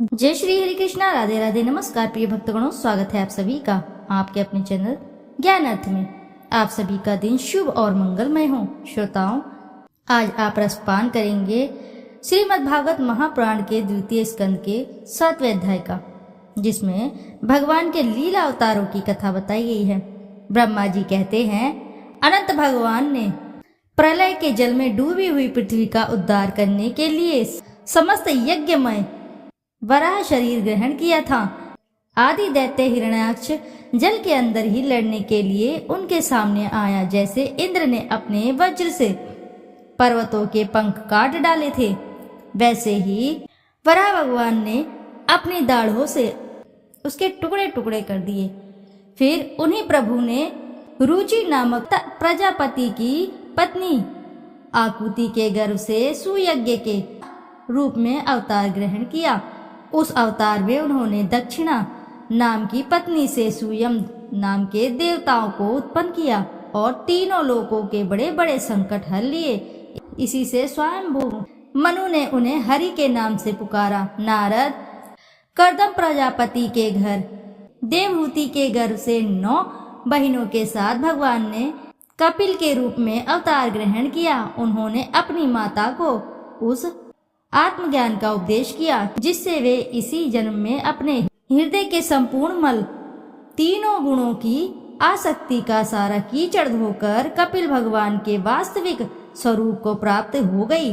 जय श्री हरि कृष्णा, राधे राधे, नमस्कार प्रिय भक्तगणों, स्वागत है आप सभी का आपके अपने चैनल ज्ञान अर्थ में। आप सभी का दिन शुभ और मंगलमय हो। श्रोताओं, आज आप रसपान करेंगे श्रीमद् भागवत महापुराण के द्वितीय स्कंद के 7वें अध्याय का, जिसमें भगवान के लीला अवतारों की कथा बताई गई है। ब्रह्मा जी कहते हैं, अनंत भगवान ने प्रलय के जल में डूबी हुई पृथ्वी का उद्धार करने के लिए समस्त यज्ञमय वराह शरीर ग्रहण किया था। आदि दैत्य हिरण्याक्ष जल के अंदर ही लड़ने के लिए उनके सामने आया। जैसे इंद्र ने अपने वज्र से पर्वतों के पंख काट डाले थे, वैसे ही वराह भगवान ने अपनी दाढ़ों से उसके टुकड़े टुकड़े कर दिए। फिर उन्हीं प्रभु ने रुचि नामक प्रजापति की पत्नी आकुति के गर्भ से सुयज्ञ के रूप में अवतार ग्रहण किया। उस अवतार में उन्होंने दक्षिणा नाम की पत्नी से सुयम नाम के देवताओं को उत्पन्न किया और तीनों लोकों के बड़े बड़े संकट हल लिए। इसी से स्वयंभू मनु ने उन्हें हरि के नाम से पुकारा। नारद कर्दम प्रजापति के घर देवहूति के गर्भ से 9 बहिनों के साथ भगवान ने कपिल के रूप में अवतार ग्रहण किया। उन्होंने अपनी माता को उस आत्मज्ञान का उपदेश किया, जिससे वे इसी जन्म में अपने हृदय के संपूर्ण मल तीनों गुणों की आसक्ति का सारा कीचड़ धोकर कपिल भगवान के वास्तविक स्वरूप को प्राप्त हो गई।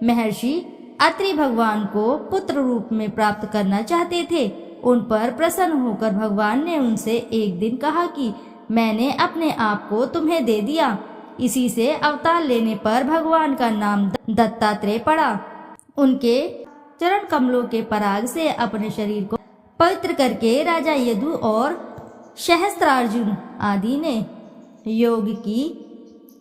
महर्षि अत्रि भगवान को पुत्र रूप में प्राप्त करना चाहते थे। उन पर प्रसन्न होकर भगवान ने उनसे एक दिन कहा कि मैंने अपने आप को तुम्हें दे दिया। इसी से अवतार लेने पर भगवान का नाम दत्तात्रेय पड़ा। उनके चरण कमलों के पराग से अपने शरीर को पवित्र करके राजा यदु और सहस्त्रार्जुन आदि ने योग की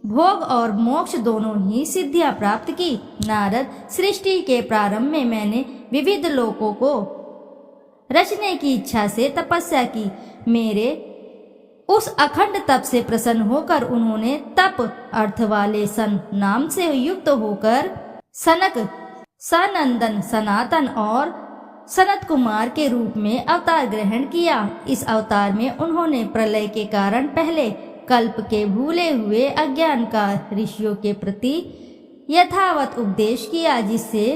भोग और मोक्ष दोनों ही सिद्धियां प्राप्त की। नारद, सृष्टि के प्रारंभ में मैंने विविध लोकों को रचने की इच्छा से तपस्या की। मेरे उस अखंड तप से प्रसन्न होकर उन्होंने तप अर्थ वाले सन नाम से युक्त होकर सनक, सनंदन, सनातन और सनत कुमार के रूप में अवतार ग्रहण किया। इस अवतार में उन्होंने प्रलय के कारण पहले कल्प के भूले हुए अज्ञान का ऋषियों के प्रति यथावत उपदेश किया, जिससे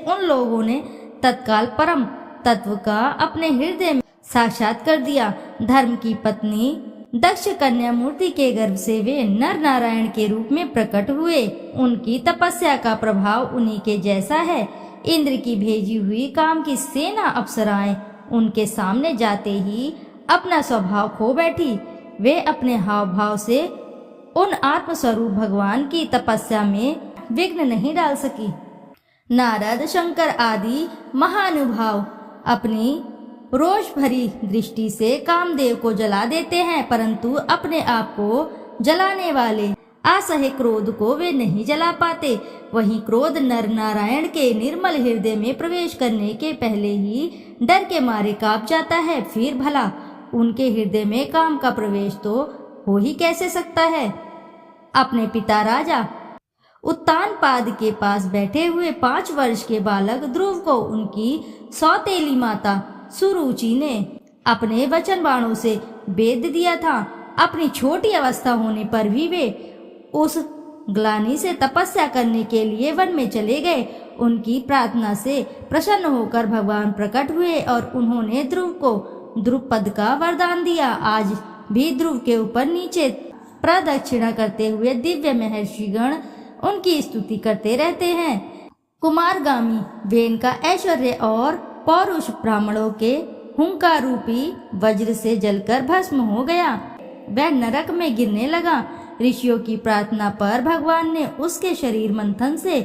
उन लोगों ने तत्काल परम तत्व का अपने हृदय में साक्षात कर दिया। धर्म की पत्नी दक्ष कन्या मूर्ति के गर्भ से वे नर नारायण के रूप में प्रकट हुए। उनकी तपस्या का प्रभाव उन्हीं के जैसा है। इंद्र की भेजी हुई काम की सेना अप्सराएं उनके सामने जाते ही अपना स्वभाव खो बैठी। वे अपने हाव भाव से उन आत्मस्वरूप भगवान की तपस्या में विघ्न नहीं डाल सकी। नारद, शंकर आदि महानुभाव अपनी रोष भरी दृष्टि से कामदेव को जला देते हैं, परंतु अपने आप को जलाने वाले असह्य क्रोध को वे नहीं जला पाते। वहीं क्रोध नर नारायण के निर्मल हृदय में प्रवेश करने के पहले ही डर के मारे कांप जाता है। फिर भला उनके हृदय में काम का प्रवेश तो हो ही कैसे सकता है। अपने पिता राजा उत्तानपाद के पास बैठे हुए 5 वर्ष के बालक ध्रुव को उनकी सौतेली माता सुरुचि ने अपने वचन बाणों से बेद दिया था। अपनी छोटी अवस्था होने पर भी वे उस ग्लानि से तपस्या करने के लिए वन में चले गए। उनकी प्रार्थना से प्रसन्न होकर भगवान प्रकट हुए और उन्होंने ध्रुव को ध्रुव पद का वरदान दिया। आज भी ध्रुव के ऊपर नीचे प्रदक्षिणा करते हुए दिव्य महर्षिगण उनकी स्तुति करते रहते हैं। कुमारगामी वेन का ऐश्वर्य और पौरुष ब्राह्मणों के हुंकार रूपी वज्र से जलकर भस्म हो गया। वह नरक में गिरने लगा। ऋषियों की प्रार्थना पर भगवान ने उसके शरीर मंथन से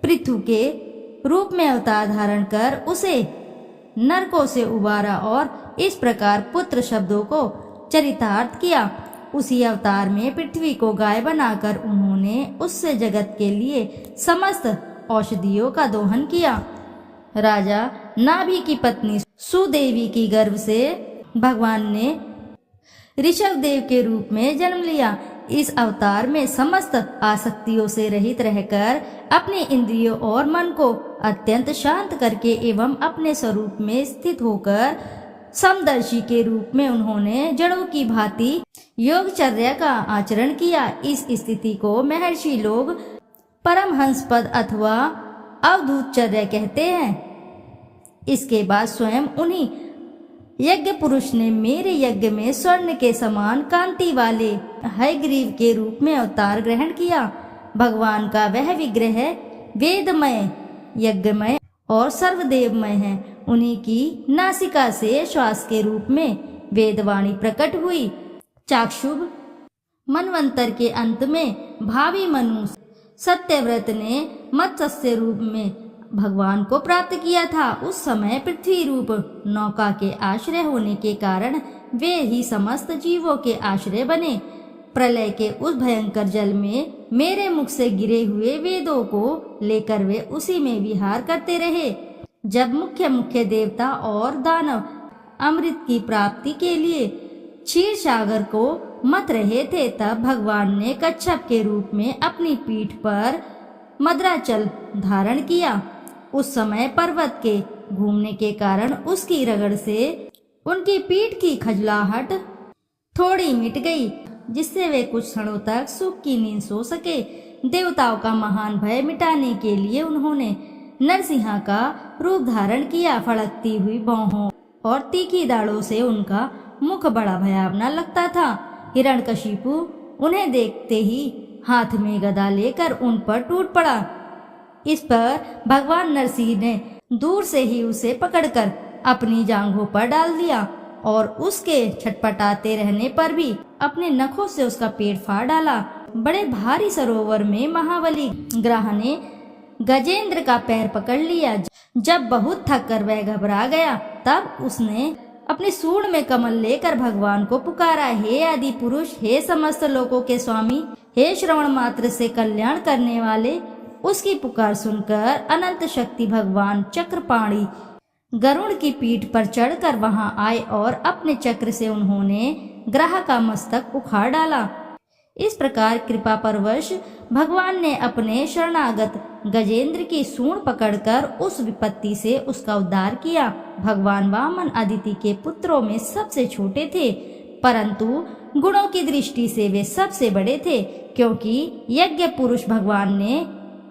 पृथु के रूप में अवतार धारण कर उसे नरकों से उबारा और इस प्रकार पुत्र शब्दों को चरितार्थ किया। उसी अवतार में पृथ्वी को गाय बनाकर उन्होंने उससे जगत के लिए समस्त औषधियों का दोहन किया। राजा नाभि की पत्नी सुदेवी की गर्भ से भगवान ने ऋषभ देव के रूप में जन्म लिया। इस अवतार में समस्त आसक्तियों से रहित रहकर अपने इंद्रियों और मन को अत्यंत शांत करके एवं अपने स्वरूप में स्थित होकर समदर्शी के रूप में उन्होंने जड़ों की भांति योगचर्या का आचरण किया। इस स्थिति को महर्षि लोग परमहंस पद अथवा अवधूतचर्या कहते हैं। इसके बाद स्वयं उन्हीं यज्ञ पुरुष ने मेरे यज्ञ में स्वर्ण के समान कांति वाले हयग्रीव के रूप में अवतार ग्रहण किया। भगवान का वह विग्रह वेदमय, यज्ञमय और सर्वदेवमय है। उन्हीं की नासिका से श्वास के रूप में वेदवाणी प्रकट हुई। चाक्षुष मनवंतर के अंत में भावी मनु सत्यव्रत ने मत्स्य रूप में भगवान को प्राप्त किया था। उस समय पृथ्वी रूप नौका के आश्रय होने के कारण वे ही समस्त जीवों के आश्रय बने। प्रलय के उस भयंकर जल में मेरे मुख से गिरे हुए वेदों को लेकर वे उसी में विहार करते रहे। जब मुख्य मुख्य देवता और दानव अमृत की प्राप्ति के लिए क्षीर सागर को मत रहे थे, तब भगवान ने कच्छप के रूप में अपनी पीठ पर मद्राचल धारण किया। उस समय पर्वत के घूमने के कारण उसकी रगड़ से उनकी पीठ की खजलाहट थोड़ी मिट गई, जिससे वे कुछ क्षणों तक सुख की नींद सो सके। देवताओं का महान भय मिटाने के लिए उन्होंने नरसिंहा का रूप धारण किया। फड़कती हुई भौहों और तीखी दाढ़ों से उनका मुख बड़ा भयावना लगता था। हिरण्यकशिपु उन्हें देखते ही हाथ में गदा लेकर उन पर टूट पड़ा। इस पर भगवान नरसिंह ने दूर से ही उसे पकड़कर अपनी जांघों पर डाल दिया और उसके छटपटाते रहने पर भी अपने नखों से उसका पेट फाड़ डाला। बड़े भारी सरोवर में महाबली ग्रह ने गजेंद्र का पैर पकड़ लिया। जब बहुत थक कर वह घबरा गया, तब उसने अपने सूंड में कमल लेकर भगवान को पुकारा, हे आदि पुरुष, हे समस्त लोकों के स्वामी, हे श्रवण मात्र से कल्याण करने वाले। उसकी पुकार सुनकर अनंत शक्ति भगवान चक्रपाणी गरुड़ की पीठ पर चढ़कर वहां आए और अपने चक्र से उन्होंने ग्रह का मस्तक उखाड़ डाला। इस प्रकार कृपा परवश भगवान ने अपने शरणागत गजेंद्र की सूंड पकड़कर उस विपत्ति से उसका उद्धार किया। भगवान वामन अदिति के पुत्रों में सबसे छोटे थे, परंतु गुणों की दृष्टि से वे सबसे बड़े थे, क्योंकि यज्ञ पुरुष भगवान ने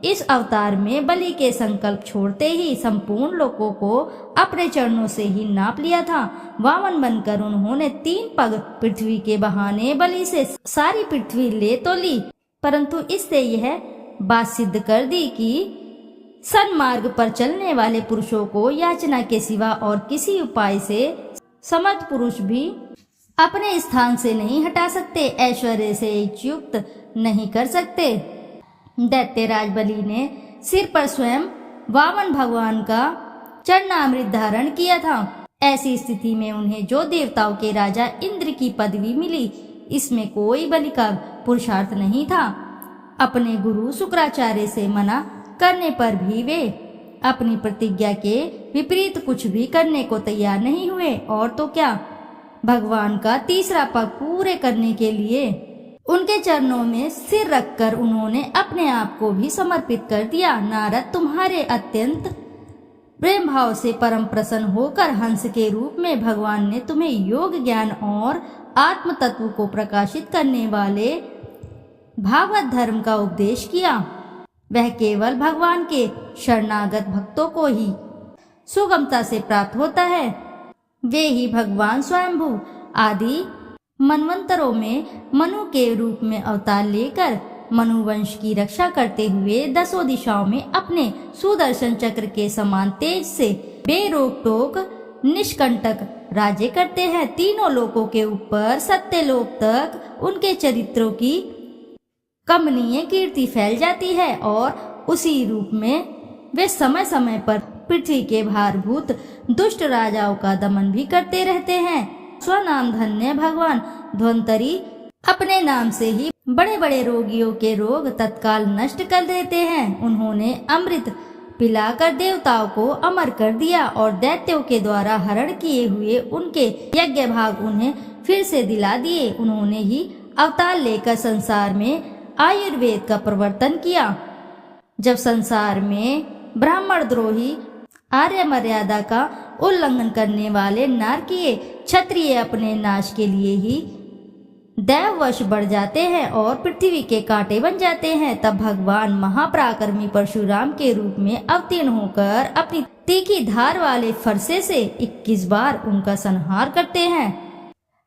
इस अवतार में बलि के संकल्प छोड़ते ही संपूर्ण लोकों को अपने चरणों से ही नाप लिया था। वामन बनकर उन्होंने 3 पग पृथ्वी के बहाने बलि से सारी पृथ्वी ले तो ली, परंतु इससे यह बात सिद्ध कर दी कि सन्मार्ग पर चलने वाले पुरुषों को याचना के सिवा और किसी उपाय से समर्थ पुरुष भी अपने स्थान से नहीं हटा सकते, ऐश्वर्य से युक्त नहीं कर सकते। दैत्यराज बलि ने सिर पर स्वयं वामन भगवान का चरणामृत धारण किया था। ऐसी स्थिति में उन्हें जो देवताओं के राजा इंद्र की पदवी मिली, इसमें कोई बलि का पुरुषार्थ नहीं था। अपने गुरु शुक्राचार्य से मना करने पर भी वे अपनी प्रतिज्ञा के विपरीत कुछ भी करने को तैयार नहीं हुए, और तो क्या, भगवान का तीसरा पग पूरे करने के लिए उनके चरणों में सिर रखकर उन्होंने अपने आप को भी समर्पित कर दिया। नारद, तुम्हारे अत्यंत प्रेम भाव से परम प्रसन्न होकर हंस के रूप में भगवान ने तुम्हें योग ज्ञान और आत्म तत्व को प्रकाशित करने वाले भागवत धर्म का उपदेश किया। वह केवल भगवान के शरणागत भक्तों को ही सुगमता से प्राप्त होता है। वे ही भगवान स्वयंभू आदि मनवंतरों में मनु के रूप में अवतार लेकर मनुवंश की रक्षा करते हुए 10 दिशाओं में अपने सुदर्शन चक्र के समान तेज से बेरोक टोक निष्कंटक राज्य करते हैं। तीनों लोकों के ऊपर सत्यलोक तक उनके चरित्रों की कमनीय कीर्ति फैल जाती है, और उसी रूप में वे समय समय पर पृथ्वी के भारभूत दुष्ट राजाओं का दमन भी करते रहते हैं। स्वनाम धन्य भगवान ध्वंतरी अपने नाम से ही बड़े बड़े रोगियों के रोग तत्काल नष्ट कर देते हैं। उन्होंने अमृत पिलाकर देवताओं को अमर कर दिया और दैत्यों के द्वारा हरण किए हुए उनके यज्ञ भाग उन्हें फिर से दिला दिए। उन्होंने ही अवतार लेकर संसार में आयुर्वेद का प्रवर्तन किया। जब संसार में ब्राह्मण द्रोही, आर्य मर्यादा का उल्लंघन करने वाले नारकीय क्षत्रिय अपने नाश के लिए ही दैववश बढ़ जाते हैं और पृथ्वी के कांटे बन जाते हैं, तब भगवान महापराक्रमी परशुराम के रूप में अवतीर्ण होकर अपनी तीखी धार वाले फरसे से 21 बार उनका संहार करते हैं।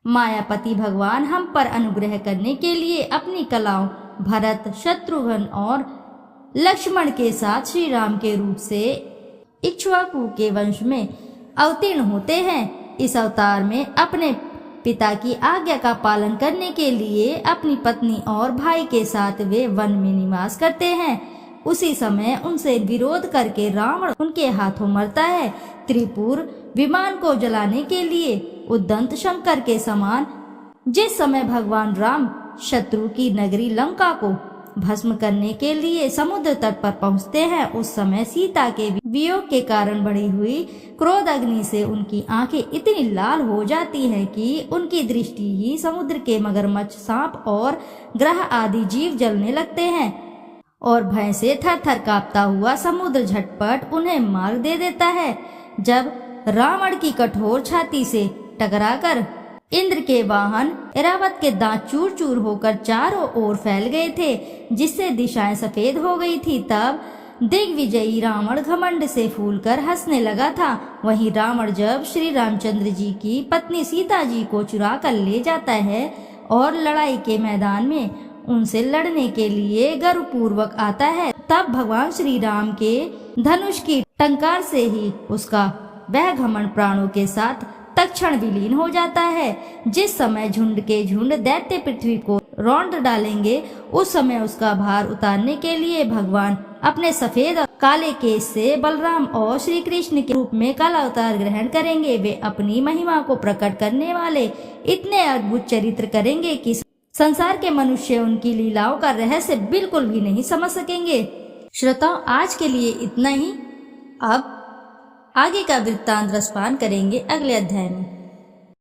मायापति भगवान हम पर अनुग्रह करने के लिए अपनी कलाओं भरत, शत्रुघ्न और लक्ष्मण के साथ श्री राम के रूप से इक्ष्वाकु के वंश में अवतीर्ण होते हैं। इस अवतार में अपने पिता की आज्ञा का पालन करने के लिए अपनी पत्नी और भाई के साथ वे वन में निवास करते हैं। उसी समय उनसे विरोध करके रावण उनके हाथों मरता है। त्रिपुर विमान को जलाने के लिए उद्दंत शंकर के समान जिस समय भगवान राम शत्रु की नगरी लंका को भस्म करने के लिए समुद्र तट पर पहुंचते हैं, उस समय सीता के वियोग के कारण बढ़ी हुई क्रोध अग्नि से उनकी आंखें इतनी लाल हो जाती है कि उनकी दृष्टि ही समुद्र के मगरमच्छ, सांप और ग्रह आदि जीव जलने लगते हैं और भय से थर थर कांपता हुआ समुद्र झटपट उन्हें मार दे देता है। जब रावण की कठोर छाती से टकराकर इंद्र के वाहन ऐरावत के दांत चूर चूर होकर चारों ओर फैल गए थे, जिससे दिशाएं सफेद हो गई थी, तब दिग्विजयी रावण घमंड से फूलकर हंसने लगा था। वहीं रावण जब श्री रामचंद्र जी की पत्नी सीता जी को चुरा कर ले जाता है और लड़ाई के मैदान में उनसे लड़ने के लिए गर्वपूर्वक आता है, तब भगवान श्री राम के धनुष की टंकार से ही उसका वह घमंड प्राणों के साथ तत्क्षण विलीन हो जाता है। जिस समय झुंड के झुंड दैत्य पृथ्वी को रौंद डालेंगे, उस समय उसका भार उतारने के लिए भगवान अपने सफेद और काले केश से बलराम और श्री कृष्ण के रूप में काला अवतार ग्रहण करेंगे। वे अपनी महिमा को प्रकट करने वाले इतने अद्भुत चरित्र करेंगे कि संसार के मनुष्य उनकी लीलाओं का रहस्य बिल्कुल भी नहीं समझ सकेंगे। श्रोताओं, आज के लिए इतना ही। अब आगे का वृत्तांत रसपान करेंगे अगले अध्याय में।